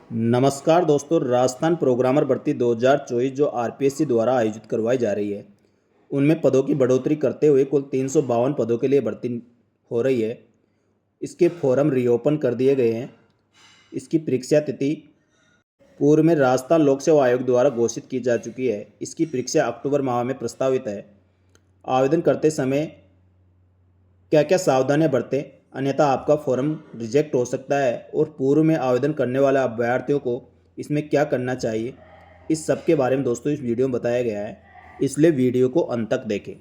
नमस्कार दोस्तों, राजस्थान प्रोग्रामर भर्ती 2024 जो आरपीएससी द्वारा आयोजित करवाई जा रही है, उनमें पदों की बढ़ोतरी करते हुए कुल 352 पदों के लिए भर्ती हो रही है। इसके फॉर्म रीओपन कर दिए गए हैं। इसकी परीक्षा तिथि पूर्व में राजस्थान लोक सेवा आयोग द्वारा घोषित की जा चुकी है। इसकी परीक्षा अक्टूबर माह में प्रस्तावित है। आवेदन करते समय क्या क्या सावधानियां बरतें, अन्यथा आपका फॉर्म रिजेक्ट हो सकता है, और पूर्व में आवेदन करने वाले अभ्यर्थियों को इसमें क्या करना चाहिए, इस सब के बारे में दोस्तों इस वीडियो में बताया गया है। इसलिए वीडियो को अंत तक देखें।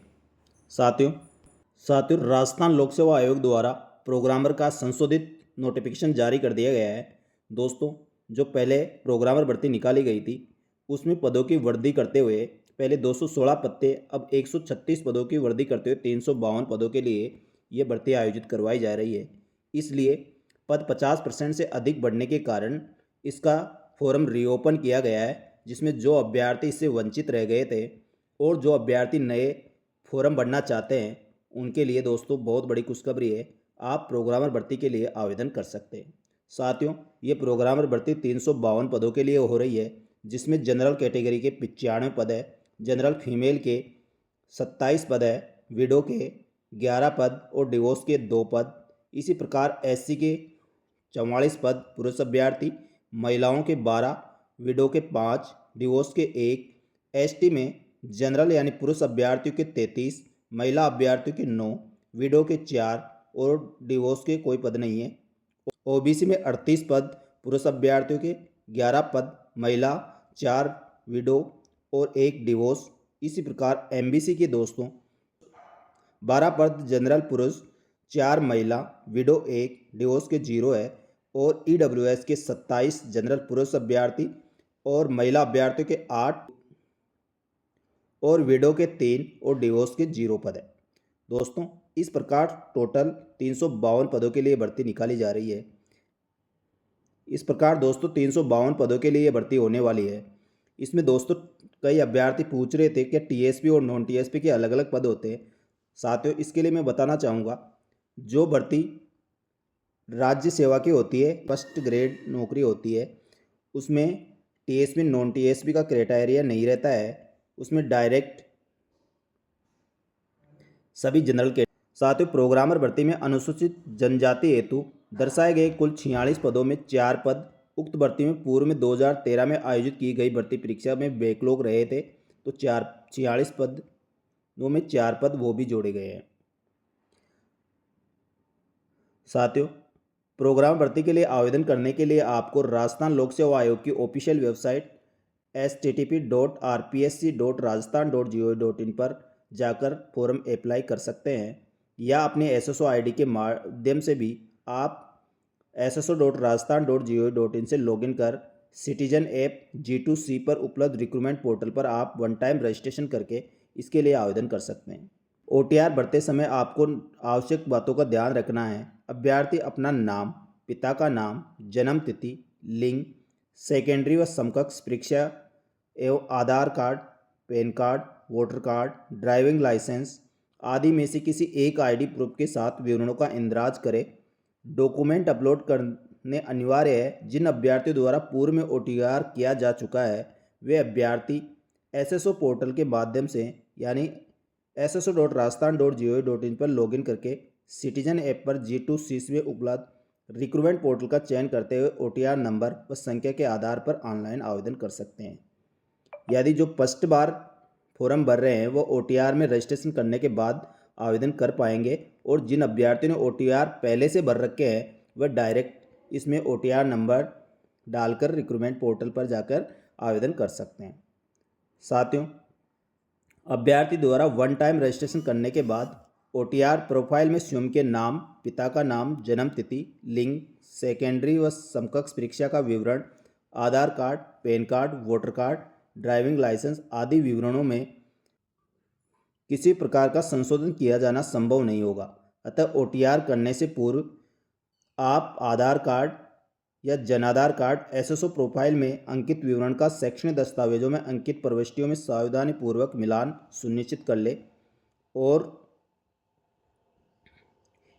साथियों साथियों राजस्थान लोक सेवा आयोग द्वारा प्रोग्रामर का संशोधित नोटिफिकेशन जारी कर दिया गया है। दोस्तों, जो पहले प्रोग्रामर भर्ती निकाली गई थी, उसमें पदों की वृद्धि करते हुए पहले 216 पद थे, अब 136 पदों की वृद्धि करते हुए 352 पदों के लिए ये भर्ती आयोजित करवाई जा रही है। इसलिए पद 50% से अधिक बढ़ने के कारण इसका फॉर्म रीओपन किया गया है, जिसमें जो अभ्यर्थी इससे वंचित रह गए थे और जो अभ्यर्थी नए फॉर्म भरना चाहते हैं, उनके लिए दोस्तों बहुत बड़ी खुशखबरी है। आप प्रोग्रामर भर्ती के लिए आवेदन कर सकते हैं। साथियों, ये प्रोग्रामर भर्ती 352 पदों के लिए हो रही है, जिसमें जनरल कैटेगरी के 95 पद है, जनरल फीमेल के 27 पद है, विडो के 11 पद और डिवोर्स के 2 पद। इसी प्रकार एससी के 44 पद पुरुष अभ्यर्थी, महिलाओं के 12, विडो के 5, डिवोर्स के 1, एसटी में जनरल यानी पुरुष अभ्यर्थियों के 33, महिला अभ्यर्थियों के 9, विडो के 4 और डिवोर्स के कोई पद नहीं है। ओबीसी में 38 पद पुरुष अभ्यर्थियों के, 11 पद महिला, 4 विडो और 1 डिवोर्स। इसी प्रकार एमबीसी के दोस्तों 12 पद जनरल पुरुष, 4 महिला, विडो 1, डिवोर्स के 0 है, और ईडब्ल्यूएस के 27 जनरल पुरुष अभ्यर्थी और महिला अभ्यर्थियों के 8 और विडो के 3 और डिवोर्स के 0 पद है। दोस्तों, इस प्रकार टोटल 352 पदों के लिए भर्ती निकाली जा रही है। इस प्रकार दोस्तों 352 पदों के लिए ये भर्ती होने वाली है। इसमें दोस्तों कई अभ्यर्थी पूछ रहे थे कि टीएसपी और नॉन टीएसपी के अलग अलग पद होते हैं। साथियों, इसके लिए मैं बताना चाहूँगा, जो भर्ती राज्य सेवा की होती है, फर्स्ट ग्रेड नौकरी होती है, उसमें टीएसपी नॉन टीएसपी का क्राइटेरिया नहीं रहता है। उसमें डायरेक्ट सभी जनरल के। साथियों, प्रोग्रामर भर्ती में अनुसूचित जनजाति हेतु दर्शाए गए कुल 46 पदों में 4 पद उक्त भर्ती में पूर्व में 2013 में आयोजित की गई भर्ती परीक्षा में बैकलॉग रहे थे, तो 46 पदों में 4 पद वो भी जोड़े गए हैं। साथियों, प्रोग्राम भर्ती के लिए आवेदन करने के लिए आपको राजस्थान लोक सेवा आयोग की ऑफिशियल वेबसाइट http://rpsc.rajasthan.gov.in पर जाकर फॉर्म अप्लाई कर सकते हैं, या अपने एसएसओ आईडी के माध्यम से भी आप sso.rajasthan.gov.in से लॉगिन कर सिटीजन ऐप G2C पर उपलब्ध रिक्रूटमेंट पोर्टल पर आप वन टाइम रजिस्ट्रेशन करके इसके लिए आवेदन कर सकते हैं। ओटीआर भरते समय आपको आवश्यक बातों का ध्यान रखना है। अभ्यर्थी अपना नाम, पिता का नाम, जन्म तिथि, लिंग, सेकेंडरी व समकक्ष परीक्षा एवं Aadhaar card, PAN card, voter card, driving licence आदि में से किसी एक आईडी प्रूफ के साथ विवरणों का इंदराज करें। डॉक्यूमेंट अपलोड करने अनिवार्य है। जिन अभ्यर्थियों द्वारा पूर्व में ओटीआर किया जा चुका है, वे अभ्यर्थी एसएसओ पोर्टल के माध्यम से यानी sso.rajasthan.gov.in पर लॉगिन करके सिटीजन ऐप पर G2C में उपलब्ध रिक्रूटमेंट पोर्टल का चयन करते हुए ओटीआर नंबर व संख्या के आधार पर ऑनलाइन आवेदन कर सकते हैं। यदि जो फर्स्ट बार फॉर्म भर रहे हैं वो ओटीआर में रजिस्ट्रेशन करने के बाद आवेदन कर पाएंगे, और जिन अभ्यर्थियों ने ओटीआर पहले से भर रखे हैं वह डायरेक्ट इसमें ओटीआर नंबर डालकर रिक्रूटमेंट पोर्टल पर जाकर आवेदन कर सकते हैं। साथियों, अभ्यर्थी द्वारा वन टाइम रजिस्ट्रेशन करने के बाद ओटीआर प्रोफाइल में स्वयं के नाम, पिता का नाम, जन्म तिथि, लिंग, सेकेंडरी व समकक्ष परीक्षा का विवरण, Aadhaar card, PAN card, voter card, driving licence आदि विवरणों में किसी प्रकार का संशोधन किया जाना संभव नहीं होगा। अतः ओटीआर करने से पूर्व आप आधार कार्ड या जनाधार कार्ड एसएसओ प्रोफाइल में अंकित विवरण का शैक्षणिक दस्तावेजों में अंकित प्रविष्टियों में सावधानीपूर्वक मिलान सुनिश्चित कर ले, और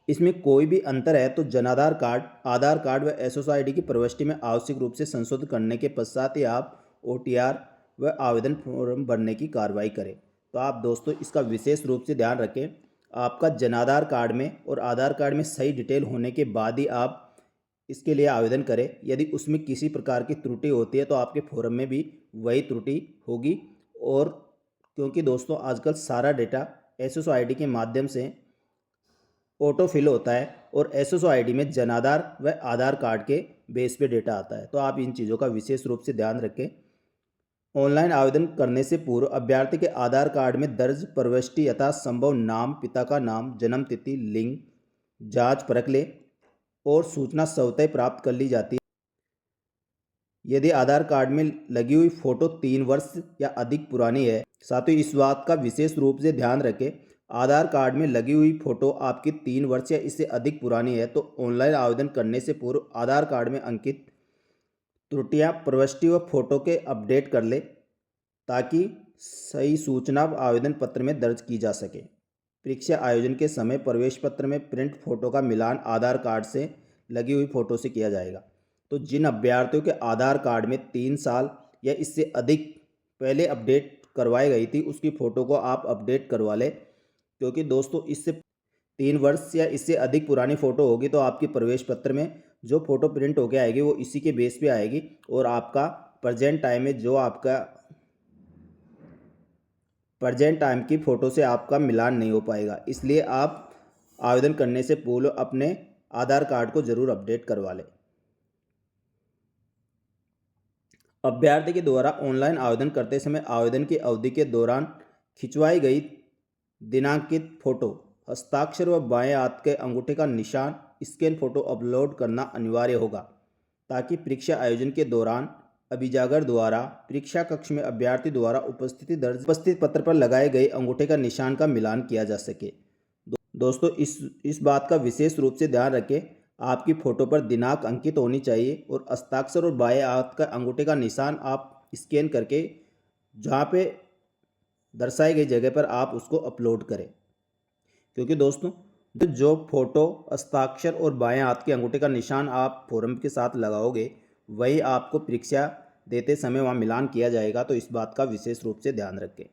इसमें कोई भी अंतर है तो जनाधार कार्ड, आधार कार्ड व SSID की प्रविष्टि में आवश्यक रूप से संशोधन करने के पश्चात ही आप OTR व आवेदन फॉर्म भरने की कार्रवाई करें। तो आप दोस्तों इसका विशेष रूप से ध्यान रखें, आपका जनाधार कार्ड में और आधार कार्ड में सही डिटेल होने के बाद ही आप इसके लिए आवेदन करें। यदि उसमें किसी प्रकार की त्रुटि होती है तो आपके फॉर्म में भी वही त्रुटि होगी। और क्योंकि दोस्तों आजकल सारा डेटा SSID के माध्यम से ऑटो फिल होता है और SSID में जनाधार व आधार कार्ड के बेस पे डेटा आता है, तो आप इन चीज़ों का विशेष रूप से ध्यान रखें। ऑनलाइन आवेदन करने से पूर्व अभ्यर्थी के आधार कार्ड में दर्ज प्रविष्टि यथा संभव नाम, पिता का नाम, जन्म तिथि, लिंग जांच परख ले और सूचना स्वतः प्राप्त कर ली जाती है। यदि आधार कार्ड में लगी हुई फ़ोटो 3 वर्ष या अधिक पुरानी है, साथ ही इस बात का विशेष रूप से ध्यान रखें, आधार कार्ड में लगी हुई फ़ोटो आपकी 3 वर्ष या इससे अधिक पुरानी है तो ऑनलाइन आवेदन करने से पूर्व आधार कार्ड में अंकित त्रुटियां प्रविष्टि व फोटो के अपडेट कर ले ताकि सही सूचना आवेदन पत्र में दर्ज की जा सके। परीक्षा आयोजन के समय प्रवेश पत्र में प्रिंट फोटो का मिलान आधार कार्ड से लगी हुई फ़ोटो से किया जाएगा। तो जिन अभ्यर्थियों के आधार कार्ड में 3 साल या इससे अधिक पहले अपडेट करवाई गई थी उसकी फ़ोटो को आप अपडेट करवा लें, क्योंकि दोस्तों इससे 3 वर्ष या इससे अधिक पुरानी फ़ोटो होगी तो आपके प्रवेश पत्र में जो फ़ोटो प्रिंट होकर आएगी वो इसी के बेस पे आएगी और आपका प्रेजेंट टाइम में जो आपका प्रेजेंट टाइम की फ़ोटो से आपका मिलान नहीं हो पाएगा। इसलिए आप आवेदन करने से पूर्व अपने आधार कार्ड को ज़रूर अपडेट करवा लें। अभ्यर्थी के द्वारा ऑनलाइन आवेदन करते समय आवेदन की अवधि के दौरान खिंचवाई गई दिनांकित फ़ोटो, हस्ताक्षर व बाएं हाथ के अंगूठे का निशान स्कैन फ़ोटो अपलोड करना अनिवार्य होगा ताकि परीक्षा आयोजन के दौरान अभिजागर द्वारा परीक्षा कक्ष में अभ्यर्थी द्वारा उपस्थित पत्र पर लगाए गए अंगूठे का निशान का मिलान किया जा सके। दोस्तों इस बात का विशेष रूप से ध्यान रखें, आपकी फ़ोटो पर दिनांक अंकित होनी चाहिए और हस्ताक्षर और बाएं हाथ का अंगूठे का निशान आप स्कैन करके जहाँ पे दर्शाई गई जगह पर आप उसको अपलोड करें। क्योंकि दोस्तों जो फोटो, हस्ताक्षर और बाएं हाथ के अंगूठे का निशान आप फॉर्म के साथ लगाओगे वही आपको परीक्षा देते समय वहाँ मिलान किया जाएगा, तो इस बात का विशेष रूप से ध्यान रखें।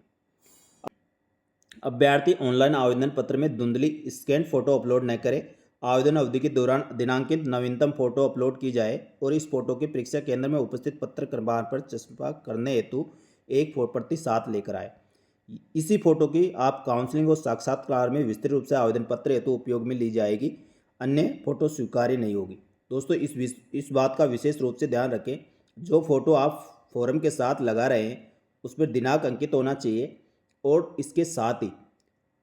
अभ्यर्थी ऑनलाइन आवेदन पत्र में धुंधली स्कैन फोटो अपलोड न करें। आवेदन अवधि के दौरान दिनांकित नवीनतम फोटो अपलोड की जाए और इस फोटो के परीक्षा केंद्र में उपस्थित पत्र प्रमाण पर चस्पा करने हेतु एक प्रति साथ लेकर आए। इसी फोटो की आप काउंसलिंग और साक्षात्कार में विस्तृत रूप से आवेदन पत्र हेतु उपयोग में ली जाएगी, अन्य फोटो स्वीकार्य नहीं होगी। दोस्तों इस बात का विशेष रूप से ध्यान रखें, जो फोटो आप फॉर्म के साथ लगा रहे हैं उस पर दिनांक अंकित होना चाहिए और इसके साथ ही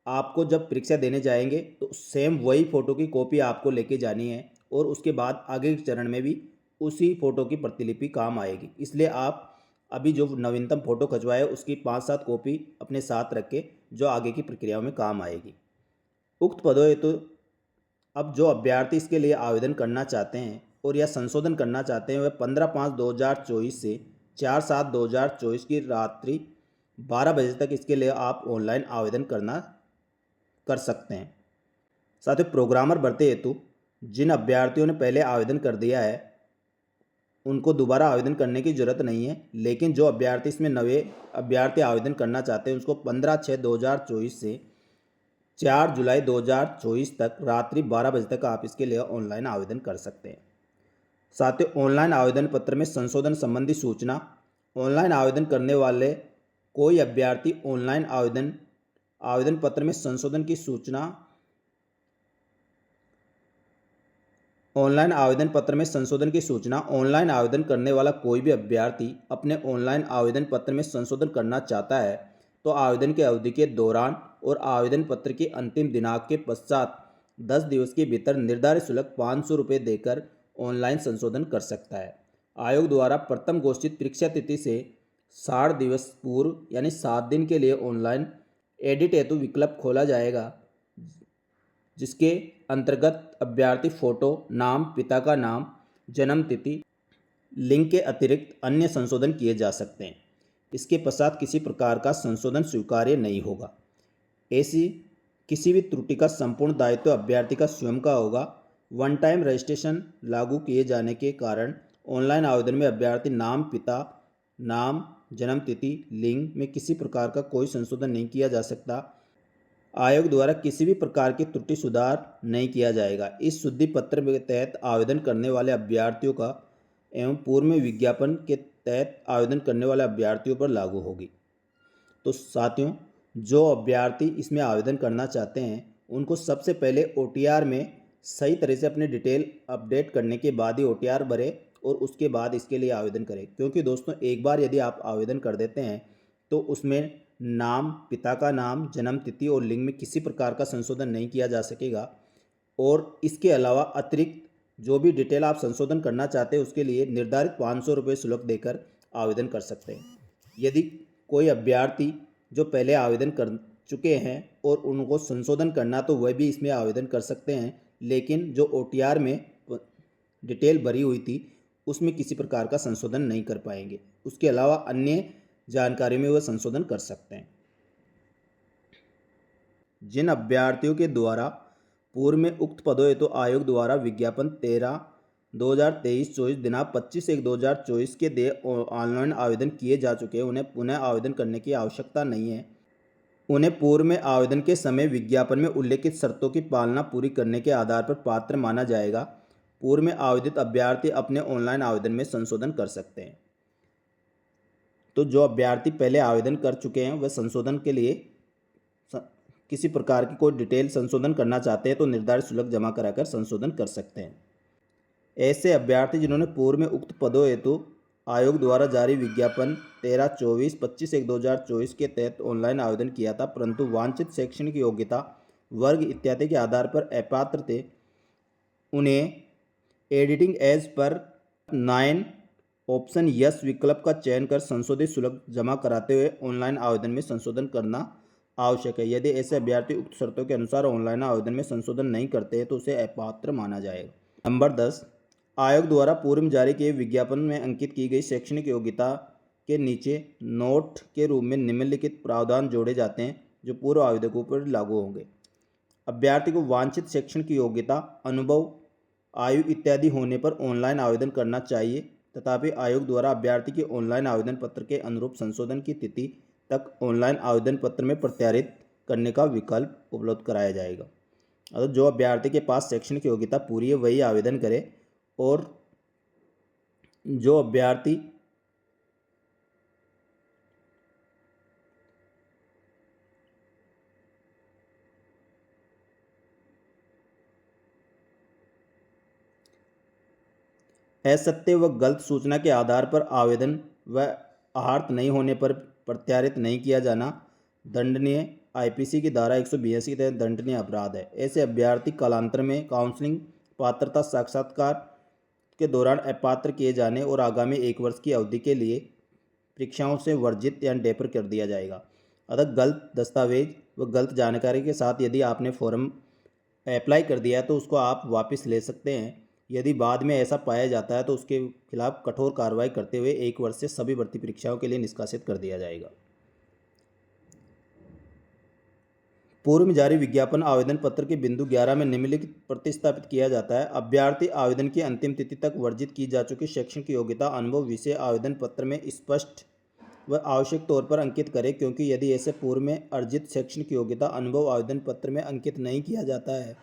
आपको जब परीक्षा देने जाएंगे तो सेम वही फ़ोटो की कॉपी आपको लेके जानी है और उसके बाद आगे के चरण में भी उसी फ़ोटो की प्रतिलिपि काम आएगी। इसलिए आप अभी जो नवीनतम फ़ोटो खिंचवाए उसकी 5-7 कॉपी अपने साथ रखें जो आगे की प्रक्रियाओं में काम आएगी। उक्त पदों हेतु अब जो अभ्यर्थी इसके लिए आवेदन करना चाहते हैं और या संशोधन करना चाहते हैं वह 15/5/2024 से 4/7/2024 की रात्रि 12 बजे तक इसके लिए आप ऑनलाइन आवेदन कर सकते हैं। साथ ही प्रोग्रामर भर्ती हेतु जिन अभ्यर्थियों ने पहले आवेदन कर दिया है उनको दोबारा आवेदन करने की ज़रूरत नहीं है, लेकिन जो अभ्यर्थी इसमें नए अभ्यर्थी आवेदन करना चाहते हैं उसको 15/6/2024 से 4 जुलाई 2024 तक रात्रि 12 बजे तक आप इसके लिए ऑनलाइन आवेदन कर सकते हैं। साथ ही ऑनलाइन आवेदन पत्र में संशोधन संबंधी सूचना, ऑनलाइन आवेदन करने वाले कोई अभ्यर्थी आवेदन पत्र में संशोधन की सूचना ऑनलाइन आवेदन पत्र में संशोधन की सूचना ऑनलाइन आवेदन करने वाला कोई भी अभ्यर्थी अपने ऑनलाइन आवेदन पत्र में संशोधन करना चाहता है तो आवेदन की अवधि के दौरान और आवेदन पत्र की अंतिम दिनांक के पश्चात 10 दिवस के भीतर निर्धारित शुल्क 500 रुपये देकर ऑनलाइन संशोधन कर सकता है। आयोग द्वारा प्रथम घोषित परीक्षा तिथि से 60 दिवस पूर्व यानी 7 दिन के लिए ऑनलाइन एडिट हेतु विकल्प खोला जाएगा, जिसके अंतर्गत अभ्यर्थी फ़ोटो, नाम, पिता का नाम, जन्म तिथि, लिंग के अतिरिक्त अन्य संशोधन किए जा सकते हैं। इसके पश्चात किसी प्रकार का संशोधन स्वीकार्य नहीं होगा। ऐसी किसी भी त्रुटि का संपूर्ण दायित्व अभ्यर्थी का स्वयं का होगा। वन टाइम रजिस्ट्रेशन लागू किए जाने के कारण ऑनलाइन आवेदन में अभ्यर्थी नाम, पिता नाम, जन्म तिथि, लिंग में किसी प्रकार का कोई संशोधन नहीं किया जा सकता। आयोग द्वारा किसी भी प्रकार की त्रुटि सुधार नहीं किया जाएगा। इस शुद्धि पत्र के तहत आवेदन करने वाले अभ्यर्थियों का एवं पूर्व में विज्ञापन के तहत आवेदन करने वाले अभ्यर्थियों पर लागू होगी। तो साथियों, जो अभ्यर्थी इसमें आवेदन करना चाहते हैं उनको सबसे पहले OTR में सही तरह से अपने डिटेल अपडेट करने के बाद ही OTR भरे और उसके बाद इसके लिए आवेदन करें। क्योंकि दोस्तों, एक बार यदि आप आवेदन कर देते हैं तो उसमें नाम, पिता का नाम, जन्म तिथि और लिंग में किसी प्रकार का संशोधन नहीं किया जा सकेगा। और इसके अलावा अतिरिक्त जो भी डिटेल आप संशोधन करना चाहते हैं उसके लिए निर्धारित 500 रुपये शुल्क देकर आवेदन कर सकते हैं। यदि कोई अभ्यर्थी जो पहले आवेदन कर चुके हैं और उनको संशोधन करना तो वह भी इसमें आवेदन कर सकते हैं, लेकिन जो OTR में डिटेल भरी हुई थी उसमें किसी प्रकार का संशोधन नहीं कर पाएंगे। उसके अलावा अन्य जानकारी में वह संशोधन कर सकते हैं। जिन अभ्यर्थियों के द्वारा पूर्व में उक्त पदों हेतु आयोग द्वारा विज्ञापन 13/2023-24 दिनांक 25/1/2024 के दे ऑनलाइन आवेदन किए जा चुके हैं, उन्हें पुनः आवेदन करने की आवश्यकता नहीं है। उन्हें पूर्व में आवेदन के समय विज्ञापन में उल्लेखित शर्तों की पालना पूरी करने के आधार पर पात्र माना जाएगा। पूर्व में आवेदित अभ्यर्थी अपने ऑनलाइन आवेदन में संशोधन कर सकते हैं। तो जो अभ्यर्थी पहले आवेदन कर चुके हैं वह संशोधन के लिए किसी प्रकार की कोई डिटेल संशोधन करना चाहते हैं तो निर्धारित शुल्क जमा कराकर संशोधन कर सकते हैं। ऐसे अभ्यर्थी जिन्होंने पूर्व में उक्त पदों हेतु आयोग द्वारा जारी विज्ञापन 13/24-25/1/2024 के तहत ऑनलाइन आवेदन किया था, परंतु वांछित शैक्षणिक योग्यता, वर्ग इत्यादि के आधार पर अपात्र थे, उन्हें editing as per 9 option yes विकल्प का चयन कर संशोधित शुल्क जमा कराते हुए ऑनलाइन आवेदन में संशोधन करना आवश्यक है। यदि ऐसे अभ्यर्थी उक्त शर्तों के अनुसार ऑनलाइन आवेदन में संशोधन नहीं करते हैं तो उसे अपात्र माना जाएगा। नंबर 10, आयोग द्वारा पूर्व में जारी किए विज्ञापन में अंकित की गई शैक्षणिक योग्यता के नीचे नोट के रूप में निम्नलिखित प्रावधान जोड़े जाते हैं जो पूर्व आवेदकों पर लागू होंगे। अभ्यर्थी को वांछित शैक्षणिक योग्यता, अनुभव, आयु इत्यादि होने पर ऑनलाइन आवेदन करना चाहिए। तथापि आयोग द्वारा अभ्यर्थी के ऑनलाइन आवेदन पत्र के अनुरूप संशोधन की तिथि तक ऑनलाइन आवेदन पत्र में प्रत्यारित करने का विकल्प उपलब्ध कराया जाएगा। अगर जो अभ्यर्थी के पास शैक्षणिक योग्यता पूरी है वही आवेदन करे, और जो अभ्यर्थी असत्य व गलत सूचना के आधार पर आवेदन व अहार्त नहीं होने पर प्रत्यारित नहीं किया जाना दंडनीय IPC की धारा 182 के तहत दंडनीय अपराध है। ऐसे अभ्यर्थी कालांतर में काउंसलिंग, पात्रता साक्षात्कार के दौरान अपात्र किए जाने और आगामी 1 वर्ष की अवधि के लिए परीक्षाओं से वर्जित या डेफर कर दिया जाएगा। अतः गलत दस्तावेज व गलत जानकारी के साथ यदि आपने फॉर्म अप्लाई कर दिया है तो उसको आप वापस ले सकते हैं। यदि बाद में ऐसा पाया जाता है तो उसके खिलाफ कठोर कार्रवाई करते हुए 1 वर्ष से सभी भर्ती परीक्षाओं के लिए निष्कासित कर दिया जाएगा। पूर्व में जारी विज्ञापन आवेदन पत्र के बिंदु 11 में निम्नलिखित प्रतिस्थापित किया जाता है। अभ्यर्थी आवेदन की अंतिम तिथि तक वर्जित की जा चुकी शैक्षणिक योग्यता, अनुभव, विषय आवेदन पत्र में स्पष्ट व आवश्यक तौर पर अंकित करें, क्योंकि यदि ऐसे पूर्व में अर्जित शैक्षणिक योग्यता, अनुभव आवेदन पत्र में अंकित नहीं किया जाता है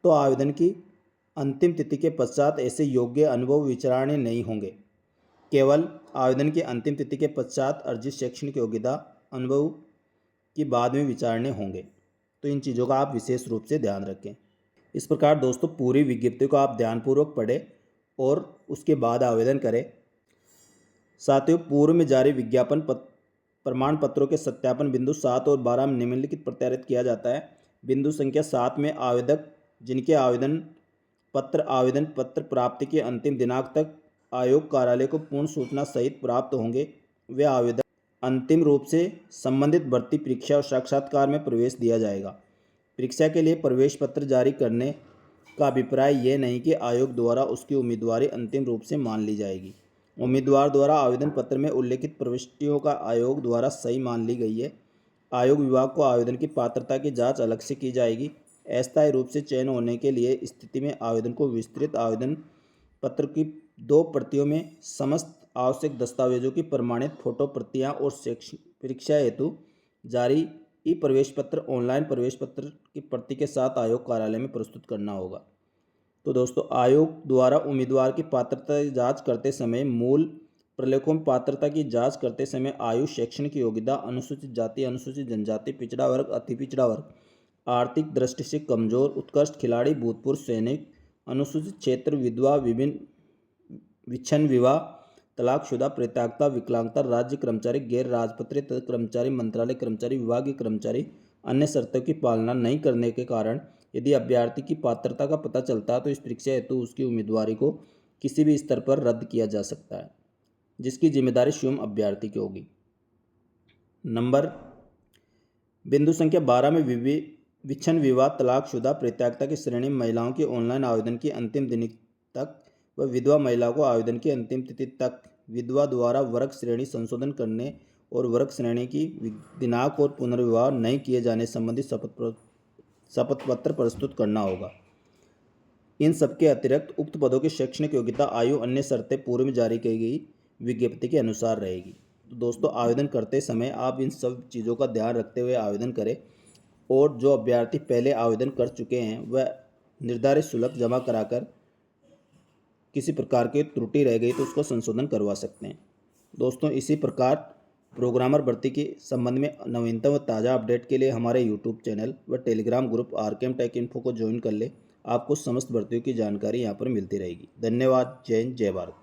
तो आवेदन की अंतिम तिथि के पश्चात ऐसे योग्य अनुभव विचारणीय नहीं होंगे। केवल आवेदन की अंतिम तिथि के पश्चात अर्जित शैक्षणिक योग्यता, अनुभव की बाद में विचारणीय होंगे। तो इन चीज़ों का आप विशेष रूप से ध्यान रखें। इस प्रकार दोस्तों पूरी विज्ञप्ति को आप ध्यानपूर्वक पढ़ें और उसके बाद आवेदन करें। साथियों, पूर्व में जारी विज्ञापन प्रमाण पत्रों के सत्यापन बिंदु 7 और 12 में निम्नलिखित प्रत्यारित किया जाता है। बिंदु संख्या 7 में आवेदक जिनके आवेदन पत्र प्राप्ति के अंतिम दिनांक तक आयोग कार्यालय को पूर्ण सूचना सहित प्राप्त होंगे, वे आवेदक अंतिम रूप से संबंधित भर्ती परीक्षा और साक्षात्कार में प्रवेश दिया जाएगा। परीक्षा के लिए प्रवेश पत्र जारी करने का अभिप्राय यह नहीं कि आयोग द्वारा उसकी उम्मीदवारी अंतिम रूप से मान ली जाएगी। उम्मीदवार द्वारा आवेदन पत्र में उल्लेखित प्रविष्टियों का आयोग द्वारा सही मान ली गई है आयोग विभाग को आवेदन की पात्रता की जांच अलग से की जाएगी। अस्थायी रूप से चयन होने के लिए स्थिति में आवेदन को विस्तृत आवेदन पत्र की 2 प्रतियों में समस्त आवश्यक दस्तावेजों की प्रमाणित फोटो प्रतियां और शैक्षिक परीक्षा हेतु जारी ई प्रवेश पत्र, ऑनलाइन प्रवेश पत्र की प्रति के साथ आयोग कार्यालय में प्रस्तुत करना होगा। तो दोस्तों, आयोग द्वारा उम्मीदवार की पात्रता की जांच करते समय मूल प्रलेखों में पात्रता की जांच करते समय आयु, शैक्षणिक योग्यता, अनुसूचित जाति, अनुसूचित जनजाति, पिछड़ा वर्ग, अति पिछड़ा वर्ग, आर्थिक दृष्टि से कमजोर, उत्कृष्ट खिलाड़ी, भूतपूर्व सैनिक, अनुसूचित क्षेत्र, विधवा, विभिन्न विच्छिन्न विवाह, तलाकशुदा, परित्यक्ता, विकलांगता, राज्य कर्मचारी, गैर राजपत्रित कर्मचारी, मंत्रालय कर्मचारी, विभागीय कर्मचारी, अन्य शर्तों की पालना नहीं करने के कारण यदि अभ्यर्थी की पात्रता का पता चलता है तो इस परीक्षा हेतु उसकी उम्मीदवारी को किसी भी स्तर पर रद्द किया जा सकता है, जिसकी जिम्मेदारी स्वयं अभ्यर्थी की होगी। नंबर बिंदु संख्या 12 में विच्छिन्न विवाह, तलाकशुदा, परित्यक्ता की श्रेणी में महिलाओं की ऑनलाइन आवेदन की अंतिम दिन तक व विधवा महिला को आवेदन की अंतिम तिथि तक विधवा द्वारा वर्ग श्रेणी संशोधन करने और वर्ग श्रेणी की दिनांक और पुनर्विवाह नहीं किए जाने संबंधी शपथ पत्र प्रस्तुत करना होगा। इन सबके अतिरिक्त उक्त पदों की शैक्षणिक योग्यता, आयु, अन्य शर्तें पूर्व में जारी की गई विज्ञप्ति के अनुसार रहेगी। तो दोस्तों, आवेदन करते समय आप इन सब चीज़ों का ध्यान रखते हुए आवेदन करें और जो अभ्यर्थी पहले आवेदन कर चुके हैं वह निर्धारित शुल्क जमा कराकर किसी प्रकार की त्रुटि रह गई तो उसको संशोधन करवा सकते हैं। दोस्तों, इसी प्रकार प्रोग्रामर भर्ती के संबंध में नवीनतम व ताज़ा अपडेट के लिए हमारे यूट्यूब चैनल व Telegram group RKM take info को ज्वाइन कर ले। आपको समस्त भर्तियों की जानकारी यहाँ पर मिलती रहेगी। धन्यवाद। जय हिंद, जय भारत।